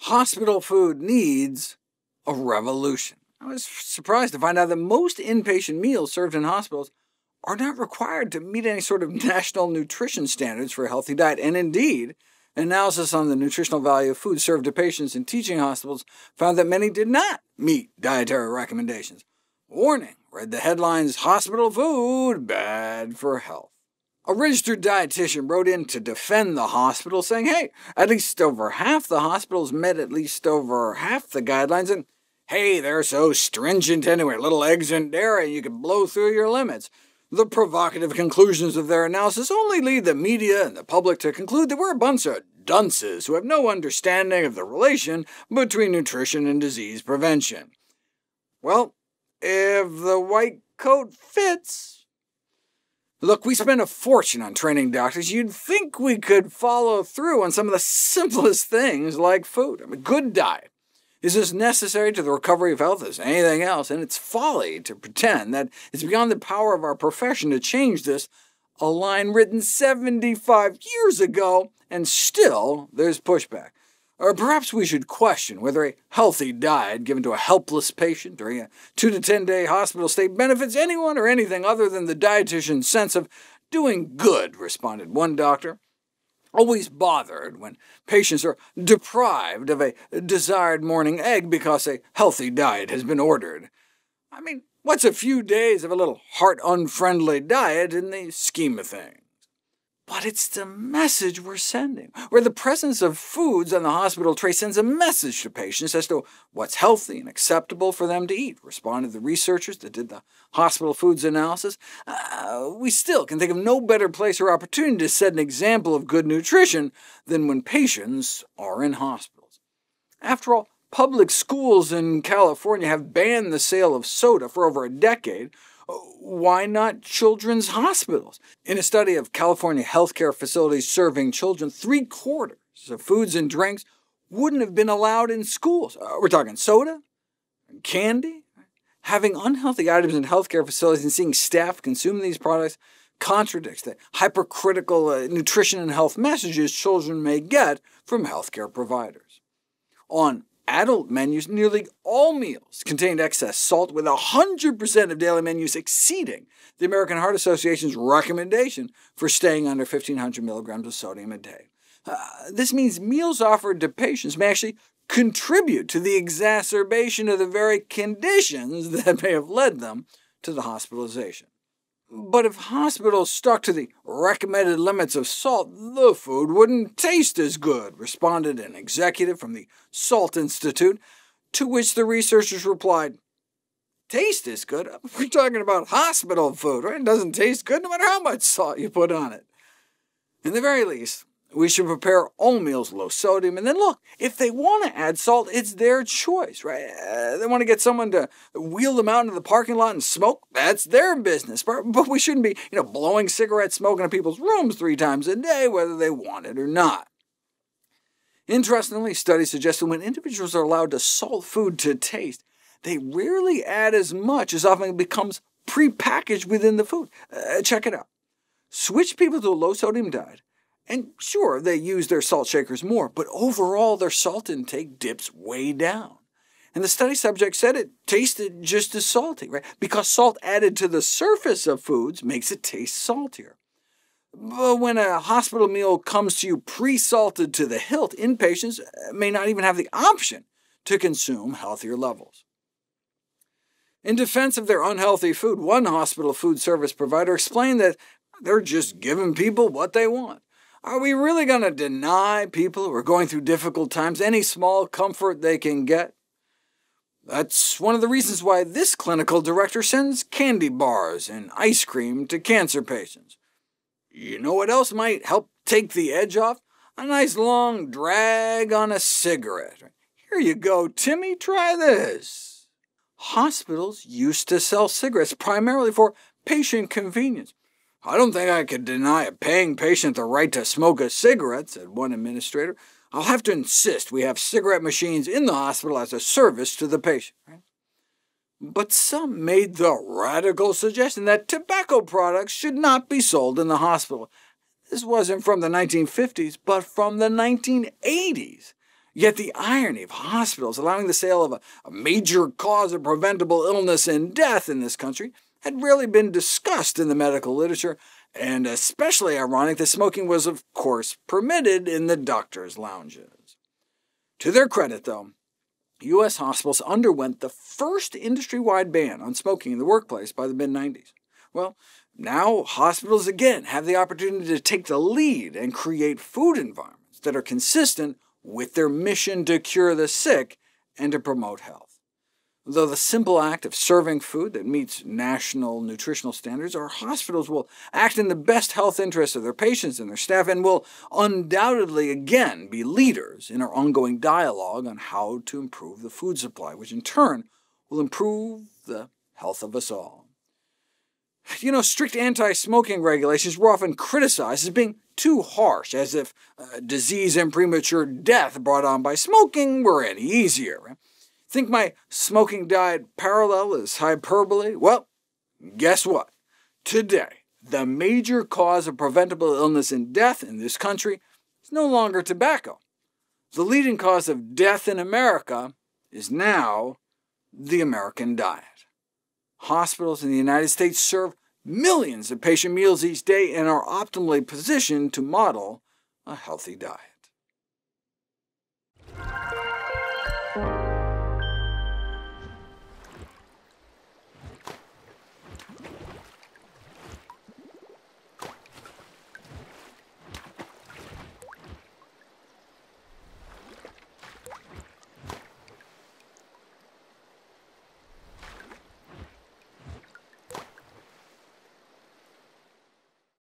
Hospital food needs a revolution. I was surprised to find out that most inpatient meals served in hospitals are not required to meet any sort of national nutrition standards for a healthy diet, and indeed, analysis on the nutritional value of food served to patients in teaching hospitals found that many did not meet dietary recommendations. Warning, read the headlines, "Hospital food, bad for health." A registered dietitian wrote in to defend the hospital, saying, hey, at least over half the hospitals met at least over half the guidelines, and hey, they're so stringent anyway, little eggs and dairy, you can blow through your limits. The provocative conclusions of their analysis only lead the media and the public to conclude that we're a bunch of dunces who have no understanding of the relation between nutrition and disease prevention. Well, if the white coat fits. Look, we spend a fortune on training doctors. You'd think we could follow through on some of the simplest things like food. A good diet is as necessary to the recovery of health as anything else, and it's folly to pretend that it's beyond the power of our profession to change this, a line written 75 years ago, and still there's pushback. Or perhaps we should question whether a healthy diet given to a helpless patient during a 2 to 10-day hospital stay benefits anyone or anything other than the dietitian's sense of doing good, responded one doctor. Always bothered when patients are deprived of a desired morning egg because a healthy diet has been ordered. I mean, what's a few days of a little heart-unfriendly diet in the scheme of things? But it's the message we're sending, where the presence of foods on the hospital tray sends a message to patients as to what's healthy and acceptable for them to eat, responded the researchers that did the hospital foods analysis. We still can think of no better place or opportunity to set an example of good nutrition than when patients are in hospitals. After all, public schools in California have banned the sale of soda for over a decade. Why not children's hospitals? In a study of California healthcare facilities serving children, 3/4 of foods and drinks wouldn't have been allowed in schools. We're talking soda and candy. Having unhealthy items in healthcare facilities and seeing staff consume these products contradicts the hypercritical nutrition and health messages children may get from healthcare providers. On adult menus, nearly all meals contained excess salt, with 100% of daily menus exceeding the American Heart Association's recommendation for staying under 1,500 milligrams of sodium a day. This means meals offered to patients may actually contribute to the exacerbation of the very conditions that may have led them to the hospitalization. But if hospitals stuck to the recommended limits of salt, the food wouldn't taste as good, responded an executive from the Salt Institute, to which the researchers replied, taste is good? We're talking about hospital food, right? It doesn't taste good no matter how much salt you put on it. In the very least, we should prepare all meals low sodium, and then look, if they want to add salt, it's their choice, right? They want to get someone to wheel them out into the parking lot and smoke, that's their business. But we shouldn't be blowing cigarette smoke into people's rooms 3 times a day, whether they want it or not. Interestingly, studies suggest that when individuals are allowed to salt food to taste, they rarely add as much as often it becomes prepackaged within the food. Check it out. Switch people to a low-sodium diet, and sure, they use their salt shakers more, but overall their salt intake dips way down. And the study subject said it tasted just as salty, right? Because salt added to the surface of foods makes it taste saltier. But when a hospital meal comes to you pre-salted to the hilt, inpatients may not even have the option to consume healthier levels. In defense of their unhealthy food, one hospital food service provider explained that they're just giving people what they want. Are we really going to deny people who are going through difficult times any small comfort they can get? That's one of the reasons why this clinical director sends candy bars and ice cream to cancer patients. You know what else might help take the edge off? A nice long drag on a cigarette. Here you go, Timmy, try this. Hospitals used to sell cigarettes primarily for patient convenience. I don't think I could deny a paying patient the right to smoke a cigarette, said one administrator. I'll have to insist we have cigarette machines in the hospital as a service to the patient. Right? But some made the radical suggestion that tobacco products should not be sold in the hospital. This wasn't from the 1950s, but from the 1980s. Yet the irony of hospitals allowing the sale of a major cause of preventable illness and death in this country had rarely been discussed in the medical literature, and especially ironic that smoking was, of course, permitted in the doctors' lounges. To their credit, though, U.S. hospitals underwent the first industry-wide ban on smoking in the workplace by the mid-90s. Well, now hospitals again have the opportunity to take the lead and create food environments that are consistent with their mission to cure the sick and to promote health. Though the simple act of serving food that meets national nutritional standards, our hospitals will act in the best health interests of their patients and their staff, and will undoubtedly again be leaders in our ongoing dialogue on how to improve the food supply, which in turn will improve the health of us all. Strict anti-smoking regulations were often criticized as being too harsh, as if disease and premature death brought on by smoking were any easier. Think my smoking diet parallel is hyperbole? Well, guess what? Today, the major cause of preventable illness and death in this country is no longer tobacco. The leading cause of death in America is now the American diet. Hospitals in the United States serve millions of patient meals each day and are optimally positioned to model a healthy diet.